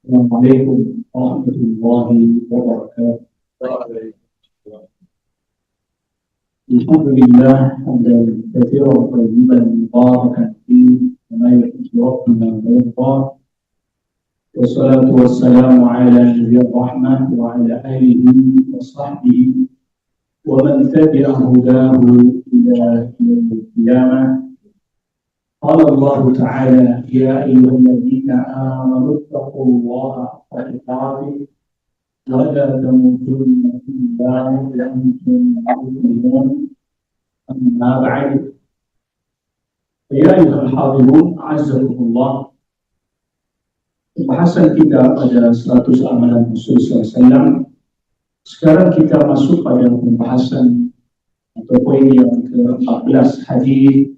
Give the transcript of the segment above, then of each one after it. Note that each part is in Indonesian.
Assalamualaikum warahmatullahi wabarakatuh. Alhamdulillah, hamdan katsiran tayyiban mubarakan fihi kama yuhibbu rabbuna wa yarda. Wassalatu wassalamu ala nabiyir rahmah wa ala alihi wa sahbihi wa man tabi'a hudahu ila yaumil qiyamah. قال الله تعالى يا أيها الذين آمنوا اتقوا الله حق تقاته ولا تموتن إلا وأنتم مسلمون أما بعد يا أيها الحاضرون أعزكم الله. Pembahasan kita pada 100 amalan Rasul SAW. Sekarang kita masuk pada pembahasan atau poin yang ke-14, hadis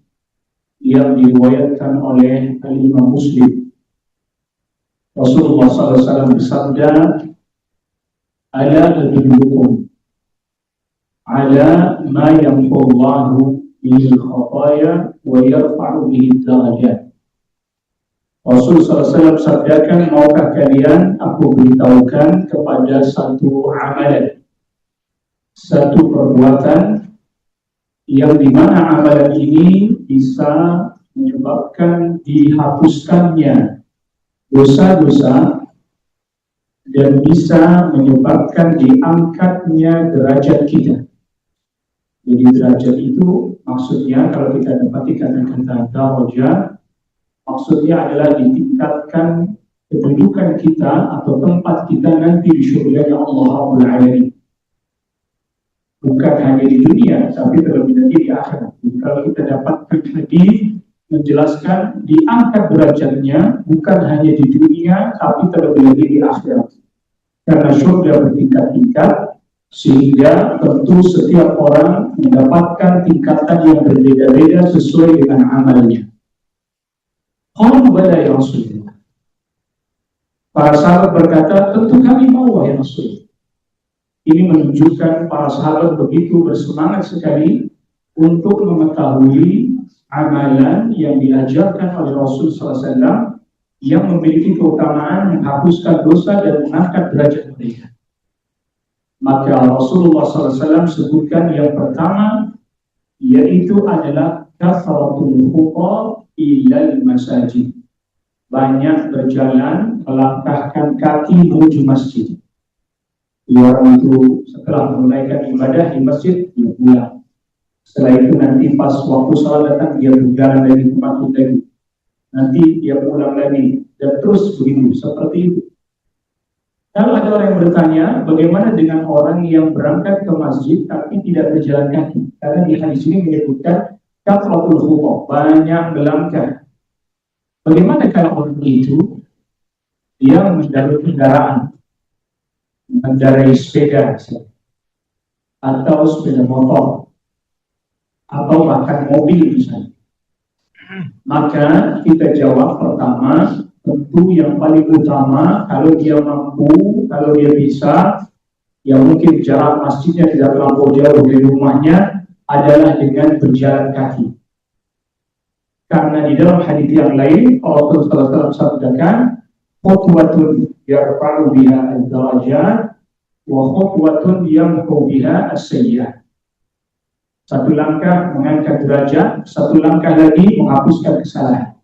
yang diriwayatkan oleh Al-Imam Muslim. Rasulullah SAW bersabda, ala adullukum ala ma yamhullahu bihi al-khataya wa yarfa'u bihi darajat. Rasul SAW sabdakan, maukah kalian aku beritahukan kepada satu amalan, satu perbuatan yang dimana amalan ini bisa menyebabkan dihapuskannya dosa-dosa dan bisa menyebabkan diangkatnya derajat kita. Jadi derajat itu maksudnya kalau kita dapati kata-kata darajat, maksudnya adalah ditingkatkan kedudukan kita atau tempat kita nanti di syurga Allah Rabbul Alamin. Bukan hanya di dunia, tapi terlebih lagi di akhirat. Jadi kalau kita dapatkan hadis menjelaskan diangkat derajatnya bukan hanya di dunia, tapi terlebih lagi di akhirat. Karena surga bertingkat-tingkat, sehingga tentu setiap orang mendapatkan tingkatan yang berbeda-beda sesuai dengan amalnya. Qalu bala ya Rasulullah. Para sahabat berkata, tentu kami mau wahai Rasul. Ini menunjukkan para sahabat begitu bersemangat sekali untuk mengetahui amalan yang diajarkan oleh Rasul SAW yang memiliki keutamaan menghapuskan dosa dan mengangkat derajat mereka. Maka Rasulullah SAW sebutkan yang pertama, yaitu adalah kathratul khuta ilal masajid. Banyak berjalan, melangkahkan kaki menuju masjid. Orang itu setelah menunaikan ibadah di masjid, dia pulang. Setelah itu nanti pas waktu salat datang, dia berjalan lagi ke masjid lagi. Nanti dia pulang lagi, dan terus begitu, seperti itu. Kalau ada orang yang bertanya, bagaimana dengan orang yang berangkat ke masjid tapi tidak berjalan kaki? Karena di hadis ini menyebutkan kathratul khuta, banyak melangkah. Bagaimana kalau orang itu dia mengendarai kendaraan, mengendarai sepeda atau sepeda motor atau bahkan mobil misalnya? Maka kita jawab pertama, tentu yang paling utama kalau dia mampu, kalau dia bisa, yang mungkin jarak masjidnya tidak terlalu jauh dari rumahnya, adalah dengan berjalan kaki. Karena di dalam hadis yang lain Allah Taala sabdakan, khutwatun yarfa'u biha ad-darajat wa khutwatun yamhu biha as-sayyi'at. Satu langkah mengangkat derajat, satu langkah lagi menghapuskan kesalahan.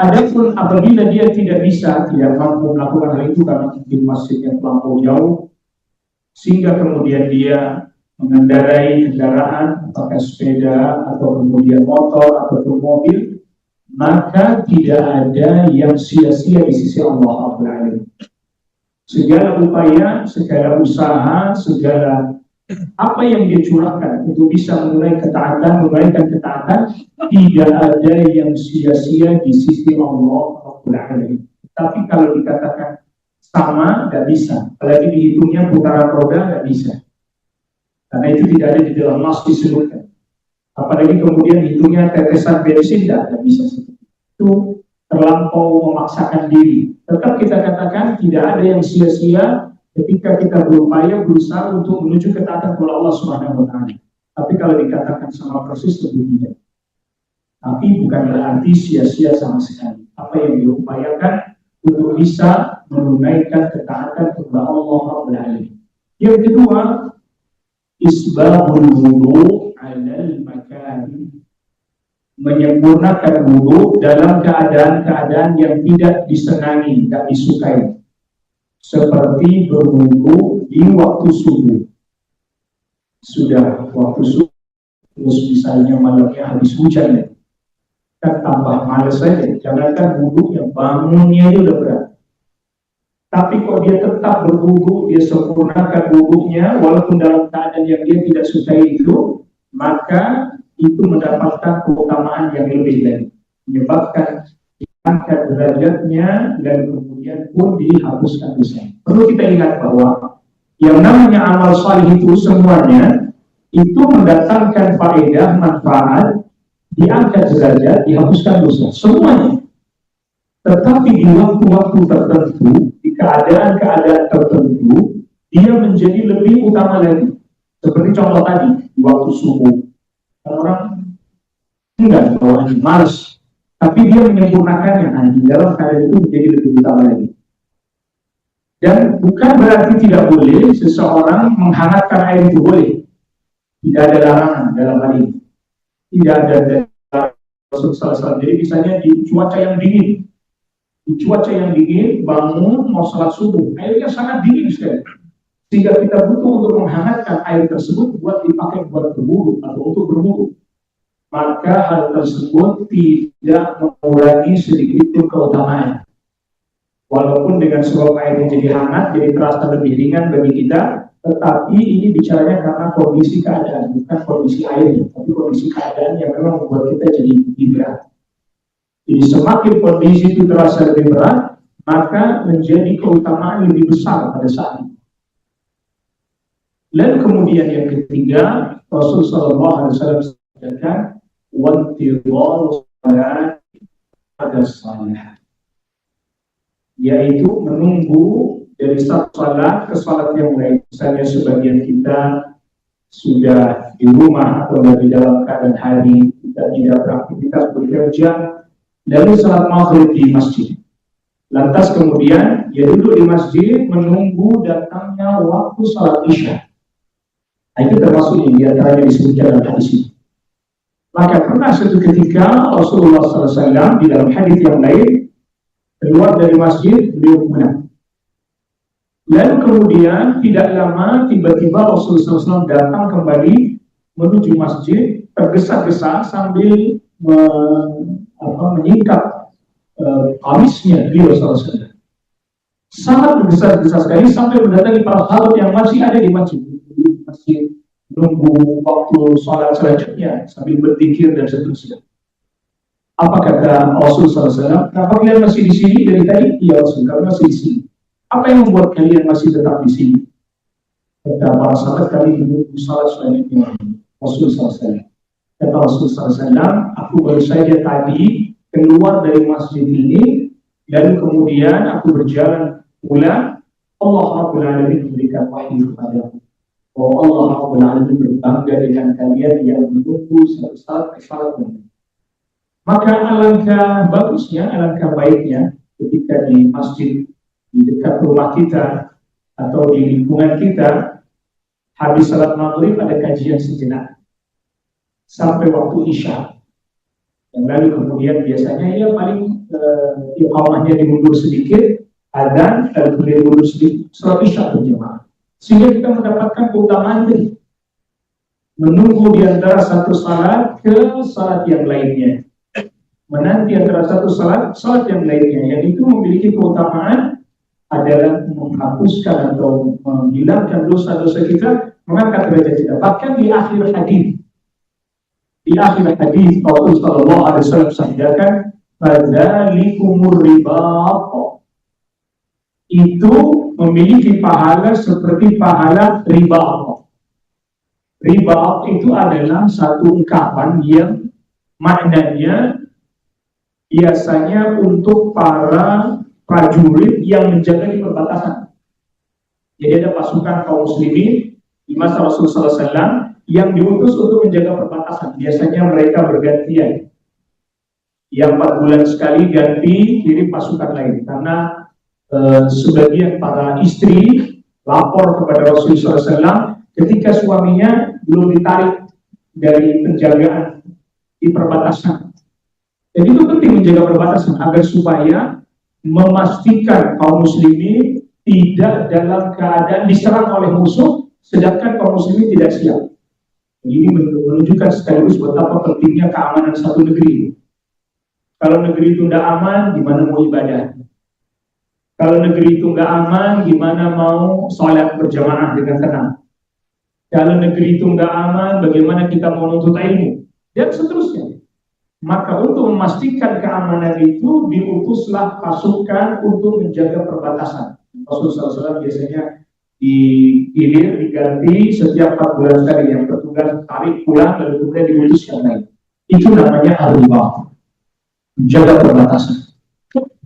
Adapun apabila dia tidak bisa, tidak mampu melakukan hal itu karena mungkin masjidnya terlampau jauh, sehingga kemudian dia mengendarai kendaraan, apakah sepeda atau kemudian motor atau mobil, maka tidak ada yang sia-sia di sisi Allah Rabbul Alamin. Segala upaya, segala usaha, segala apa yang dia curahkan untuk bisa menunaikan ketaatan, tidak ada yang sia-sia di sisi Allah Rabbul Alamin. Tapi kalau dikatakan sama, tidak bisa. Apalagi dihitungnya putaran roda, tidak bisa. Karena itu tidak ada di dalam nas disebutkan. Apalagi kemudian hitungnya tetesan bensin, tidak bisa seperti itu, terlampau memaksakan diri. Tetap kita katakan tidak ada yang sia-sia ketika kita berupaya berusaha untuk menuju ketaatan kepada Allah Subhanahu wa Ta'ala. Tapi kalau dikatakan sama persis tentu tidak. Tapi bukan berarti sia-sia sama sekali. Apa yang diupayakan untuk bisa menunaikan ketaatan kepada Allah Rabbul Alamin. Yang kedua, isbahul wudu 'alal makari, menyempurnakan wudu dalam keadaan-keadaan yang tidak disenangi, tidak disukai, seperti berwudu di waktu subuh. Sudah waktu subuh, terus misalnya malamnya habis hujan, kan tambah males saja. Jangankan wudu, yang bangunnya udah berat. Tapi kalau dia tetap berwudu, dia sempurnakan wudunya walaupun dalam keadaan yang dia tidak sukai itu, maka itu mendapatkan keutamaan yang lebih lagi, menyebabkan diangkat derajatnya dan kemudian pun dihapuskan dosa. Perlu kita ingat bahwa yang namanya amal salih itu semuanya itu mendatangkan faedah, manfaat, diangkat derajat, dihapuskan dosa, semuanya. Tetapi di waktu-waktu tertentu, di keadaan-keadaan tertentu, dia menjadi lebih utama lagi. Seperti contoh tadi, di waktu subuh. Orang enggak bawaannya, malas. Tapi dia menyempurnakannya, di dalam keadaan itu menjadi lebih utama lagi. Dan bukan berarti tidak boleh seseorang menghangatkan air itu, boleh. Tidak ada larangan dalam hal ini. Tidak ada Rasulullah. Jadi misalnya di cuaca yang dingin, bangun mau salat subuh, airnya sangat dingin sekali, sehingga kita butuh untuk menghangatkan air tersebut buat dipakai buat berwudu atau untuk berwudu. Maka hal tersebut tidak mengurangi sedikit pun keutamaannya. Walaupun dengan sebab airnya jadi hangat, jadi terasa lebih ringan bagi kita, tetapi ini bicaranya karena kondisi keadaan, bukan kondisi airnya, tapi kondisi keadaan yang memang membuat kita jadi berat. Jadi semakin kondisi itu terasa lebih berat, maka menjadi keutamaan lebih besar pada saat itu. Dan kemudian yang ketiga, Rasulullah SAW mengatakan, "Wantidharu pada salat," yaitu menunggu dari satu salat ke salat yang lain. Misalnya sebagian kita sudah di rumah atau di dalam keadaan hari, kita tidak beraktivitas bekerja, lalu salat maghrib di masjid. Lantas kemudian dia duduk di masjid menunggu datangnya waktu salat isya. Itu termasuk yang diantaranya disebutkan dalam hadis ini. Maka pernah suatu ketika Rasulullah SAW di dalam hadis yang lain keluar dari masjid, beliau pulang. Lalu kemudian tidak lama tiba-tiba Rasulullah SAW datang kembali menuju masjid, tergesa-gesa sambil menyingkap kamisnya beliau SAW. Sangat bergesa-gesa sekali sampai mendatangi para sahabat yang masih ada di masjid. Masih menunggu waktu sholat selanjutnya sambil berzikir dan seterusnya. Apa kata Rasul SAW? Kenapa kalian masih di sini dari tadi? Iya Rasul, kami masih di sini. Apa yang membuat kalian masih tetap di sini? Kata para sahabat, kami menunggu sholat selanjutnya. Rasul SAW. Kata Rasul SAW, aku baru saja tadi keluar dari masjid ini, dan kemudian aku berjalan pulang. Allah Rabbul Alamin memberikan wahyu kepadaku. Oh, Allah Rabbul Alamin berbangga dengan kalian yang menunggu satu saat ke salat. Maka alangkah bagusnya, alangkah baiknya ketika di masjid di dekat rumah kita atau di lingkungan kita habis salat maghrib ada kajian sejenak sampai waktu isya. Dan lalu kemudian biasanya ya paling iqamahnya dimundur sedikit, adzan, dan kemudian dimundur sedikit, salat isya berjamaah. Sehingga kita mendapatkan keutamaan ini, menunggu di antara satu salat ke salat yang lainnya, menanti antara satu salat yang lainnya, yang itu memiliki keutamaan adalah menghapuskan atau menghilangkan dosa-dosa kita, mengangkat derajat kita. Bahkan di akhir hadis Rasulullah sallallahu alaihi wasallam sabdakan, "Fadzalikumur ribat," itu memiliki pahala seperti pahala riba. Riba itu adalah satu ungkapan yang maknanya biasanya untuk para prajurit yang menjaga di perbatasan. Jadi ada pasukan kaum muslimin di masa Rasulullah SAW yang diutus untuk menjaga perbatasan. Biasanya mereka bergantian. yang 4 bulan sekali ganti kirim pasukan lain, karena sebagian para istri lapor kepada Rasulullah SAW ketika suaminya belum ditarik dari penjagaan di perbatasan. Jadi itu penting menjaga perbatasan agar supaya memastikan kaum muslimin tidak dalam keadaan diserang oleh musuh sedangkan kaum muslimin tidak siap. Ini menunjukkan sekaligus betapa pentingnya keamanan satu negeri. Kalau negeri itu tidak aman, gimana mau ibadah? Kalau negeri itu nggak aman, gimana mau sholat berjamaah dengan tenang? Kalau negeri itu nggak aman, bagaimana kita mau menuntut ilmu? Dan seterusnya. Maka untuk memastikan keamanan itu, diutuslah pasukan untuk menjaga perbatasan. Rasulullah SAW biasanya diganti setiap 4 bulan sekali, yang bertugas tarik pulang, lalu kemudian diutus yang lain. Itu namanya al-riba, menjaga perbatasan.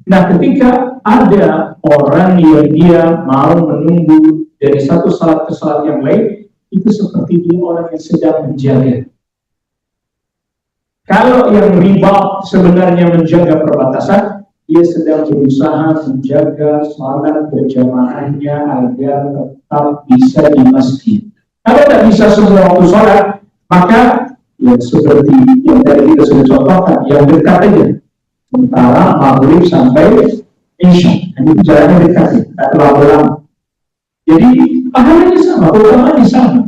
Nah, ketika ada orang yang dia mau menunggu dari satu salat ke salat yang lain, itu seperti dia orang yang sedang menjaga. Kalau yang riba sebenarnya menjaga perbatasan, dia sedang berusaha menjaga salat berjamaahnya agar tetap bisa di masjid. Kalau tidak bisa semua waktu salat, maka ya seperti yang tadi kita sudah contohkan, yang dekat aja. Antara maghrib sampai isya, ini jalannya dekat ya, tidak terlalu lama. Jadi pahalanya sama, utamanya sama.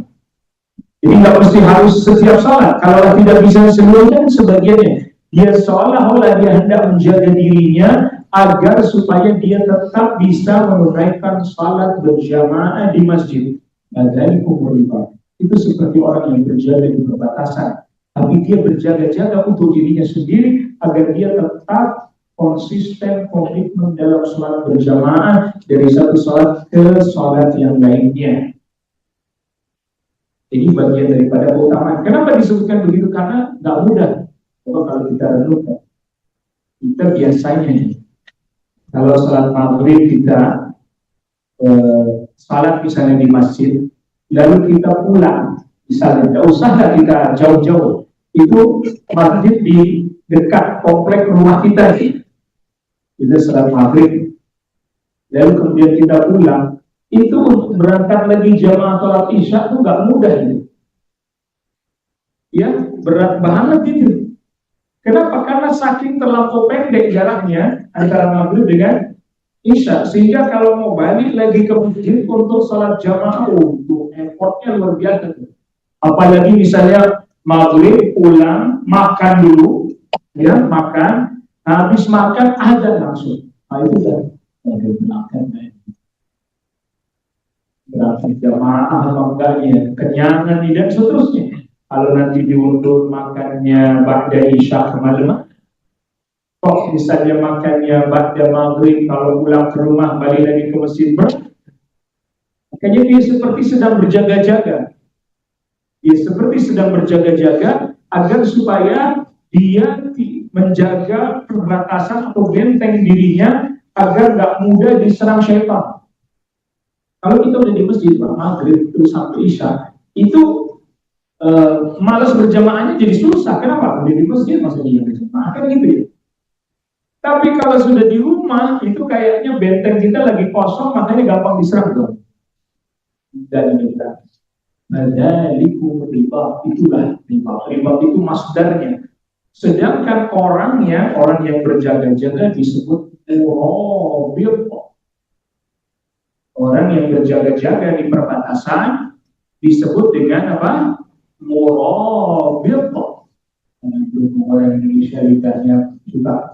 Jadi nggak mesti harus setiap salat. Kalau tidak bisa semuanya, sebagiannya dia seolah-olah dia hendak menjaga dirinya agar supaya dia tetap bisa menunaikan salat berjamaah di masjid. Nah, dari kumuriba itu seperti orang yang berjaga di perbatasan, tapi dia berjaga-jaga untuk dirinya sendiri agar dia tetap konsisten, komitmen dalam sholat berjamaah dari satu sholat ke sholat yang lainnya. Jadi bagian daripada keutamaan. Kenapa disebutkan begitu? Karena nggak mudah. Kalau kita renungkan, kita biasanya kalau sholat maghrib kita sholat misalnya di masjid, lalu kita pulang, misalnya tidak usah kita jauh-jauh. Itu masjid di dekat komplek rumah kita sih. Kita sholat maghrib, lalu kemudian kita pulang. Itu untuk berangkat lagi jamaah sholat isya itu nggak mudah ini. Ya, berat banget itu. Kenapa? Karena saking terlampau pendek jaraknya antara maghrib dengan isya, sehingga kalau mau balik lagi ke masjid untuk sholat jamaah, untuk effortnya luar biasa. Apalagi misalnya maghrib pulang, makan dulu, ya makan, habis makan ada langsung. Nah itu kan, berarti jamaah apa enggaknya, kenyangan dan seterusnya. Kalau nanti diundur makannya ba'da isya kemalaman, kok misalnya makannya ba'da maghrib, kalau pulang ke rumah balik lagi ke masjid makanya dia seperti sedang berjaga-jaga. Dia seperti sedang berjaga-jaga agar supaya dia menjaga perbatasan atau benteng dirinya agar nggak mudah diserang syaitan. Kalau kita udah di masjid maghrib terus sampai isya, itu malas berjamaahnya jadi susah. Kenapa? Udah di masjid masa dia berjamaah kan gitu ya. Tapi kalau sudah di rumah itu kayaknya benteng kita lagi kosong, makanya gampang diserang dong. Dan kita ada liku riba, itulah riba. Riba itu masdarnya. Sedangkan orang yang berjaga-jaga disebut murabit. Orang yang berjaga-jaga di perbatasan disebut dengan apa? Murabit. Orang Indonesia juga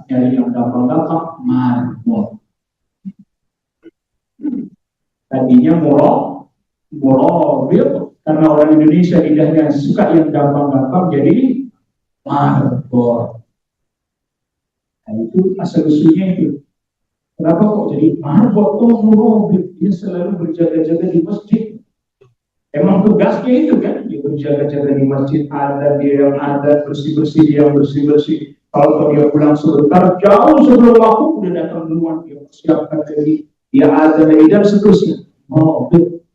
nyari yang gampang-gampang, marbot. Tadinya murabit, karena orang Indonesia lidahnya suka yang gampang-gampang, jadi marbot. Nah itu asal usulnya itu. Kenapa kok jadi marbot? Oh murabit, dia selalu berjaga-jaga di masjid. Emang tugasnya itu kan, dia berjaga-jaga di masjid, ada dia yang ada, bersih-bersih, dia yang bersih-bersih. Kalau dia pulang sebentar, jauh sebelum waktu, udah datang duluan, dia persiapkan diri, dia ada dan seterusnya. Oh, betul.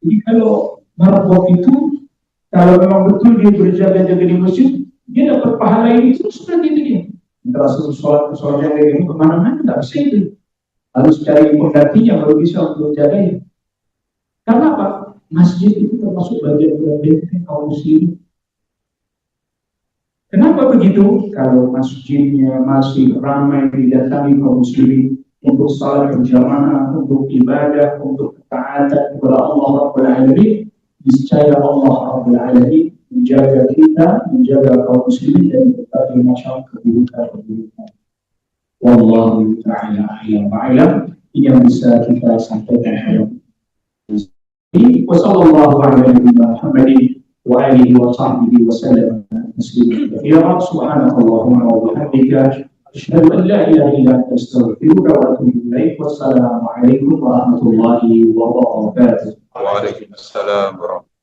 Jadi kalau marbot itu, kalau memang betul dia berjaga-jaga di masjid, dia dapat pahala ini, terus sudah gitu dia. Rasul sholat yang kayak gini kemana-mana nggak bisa itu, harus cari penggantinya baru bisa untuk menjaganya. Karena apa? Masjid itu termasuk bagian dari kaum muslim. Kenapa begitu? Kalau masjidnya masih ramai didatangi kaum muslimin untuk salat berjamaah, untuk ibadah, untuk ketaatan kepada Allah Rabbul Alamin, niscaya Allah Rabbul Alamin menjaga kita, menjaga kaum muslimin dari berbagai macam keburukan-keburukan. Wallahu ta'ala a'lam wa'alam. Ini yang bisa kita sampaikan. Wassallallahu ala nabiyyina Muhammadin wa alihi wa sahbihi wa sallam tasliman katsiran. Subhanakallahumma wa bihamdika asyhadu an la ilaha illa anta astaghfiruka wa atubu ilaik. Wassalamu alaikum warahmatullahi wabarakatuh. Waalaikumsalam warahmatullahi wabarakatuh.